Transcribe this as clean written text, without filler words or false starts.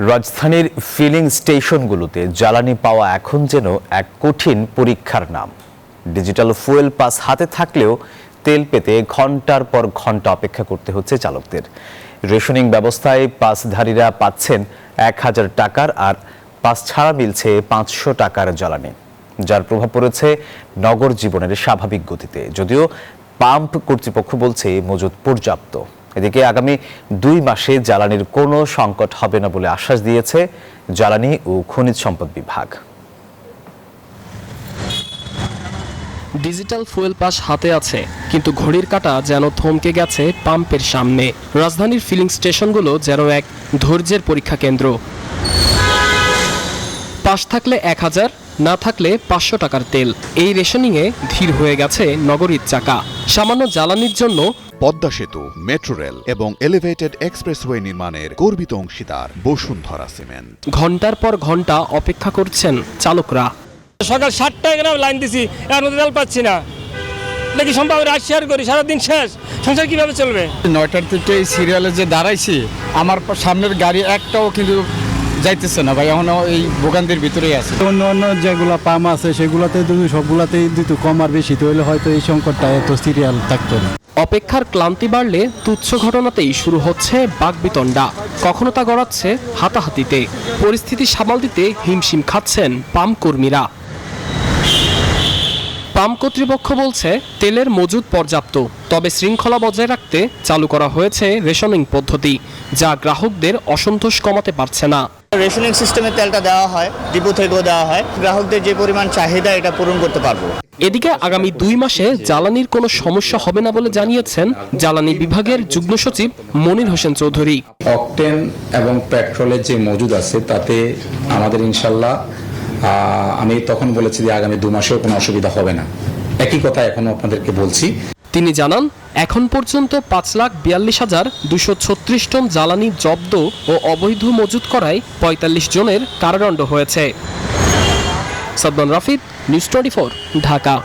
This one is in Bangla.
রাজধানীর ফিলিং স্টেশনগুলোতে জ্বালানি পাওয়া এখন যেন এক কঠিন পরীক্ষার নাম। ডিজিটাল ফুয়েল পাস হাতে থাকলেও তেল পেতে ঘন্টার পর ঘন্টা অপেক্ষা করতে হচ্ছে চালকদের। রেশনিং ব্যবস্থায় পাসধারীরা পাচ্ছেন 1000 টাকার আর পাস ছাড়া মিলছে 500 টাকার জ্বালানি, যার প্রভাব পড়েছে নগর জীবনের স্বাভাবিক গতিতে। যদিও পাম্প কর্তৃপক্ষ বলছে মজুদ পর্যাপ্ত। এদিকে আগামী 2 মাসে জ্বালানির কোনো সংকট হবে না বলে আশ্বাস দিয়েছে জ্বালানি ও খনিজ সম্পদ বিভাগ। ডিজিটাল ফুয়েল পাস হাতে আছে, কিন্তু ঘড়ির কাঁটা যেন থমকে গেছে পাম্পের সামনে। রাজধানীর ফিলিং স্টেশনগুলো যেন এক ধৈর্যের পরীক্ষা কেন্দ্র। পাস থাকলে 1000, না থাকলে 500 টাকার তেল, এই রেশনিংয়ে ধীর হয়ে গেছে নগরীর চাকা। সামান্য জ্বালানির জন্য পদ্মা সেতু, মেট্রো রেল এবং এলিভেটেড এক্সপ্রেসওয়ে নির্মাণের গর্বিত অংশীদার বসুন্ধরা সিমেন্ট। ঘন্টার পর ঘন্টা অপেক্ষা করছেন চালকরা। সকাল 7টায় এখানে লাইন দিছি, এর মধ্যে তেল পাচ্ছি না। দেখি সম্ভব রাত শেয়ার করি, সারাদিন শেষ, সংসার কিভাবে চলবে? 9টার থেকে এই সিরিয়ালে যে দাঁড়াইছি, আমার সামনের গাড়ি একটাও কিন্তু যাইতেছে না ভাই, এখন এই ভোগান্তির ভিতরেই আছে। অন্য অন্য যেগুলো পাম্প আছে সেগুলোতে সবগুলাতেই দিত কম আর বেশি, তো হলে হয়তো এই সংকটটা এত সিরিয়াল থাকতো না। অপেক্ষার ক্লান্তি বাড়লে তুচ্ছ ঘটনাতেই শুরু হচ্ছে বাকবিতণ্ডা, কখনো তা গড়াচ্ছে হাতাহাতিতে। পরিস্থিতি সামাল দিতে হিমশিম খাচ্ছেন পাম্প কর্মীরা। পাম্প কর্তৃপক্ষ বলছে তেলের মজুদ পর্যাপ্ত, তবে শৃঙ্খলা বজায় রাখতে চালু করা হয়েছে রেশনিং পদ্ধতি, যা গ্রাহকদের অসন্তোষ কমাতে পারছে না। রেশনিং সিস্টেমে তেলটা দেওয়া হয়, ডিপো থেকেও দেওয়া হয়, গ্রাহকদের যে পরিমাণ চাহিদা এটা পূরণ করতে পারবো। এদিকে আগামী 2 মাসে জ্বালানির কোনো সমস্যা হবে না বলে জানিয়েছেন জ্বালানি বিভাগের যুগ্ম সচিব মনির হোসেন চৌধুরী। অকটেন এবং পেট্রোলের যে মজুদ আছে তাতে আমাদের ইনশাল্লাহ আমি তখন বলেছি যে আগামী 2 মাসেও কোনো অসুবিধা হবে না। একই কথা এখনো আপনাদেরকে বলছি। তিনি জানান, এখন পর্যন্ত 5,42,236 টন জ্বালানি জব্দ ও অবৈধ মজুত করায় 45 জনের কারাদণ্ড হয়েছে। সাদমান রাফিদ, নিউজ 24, ঢাকা।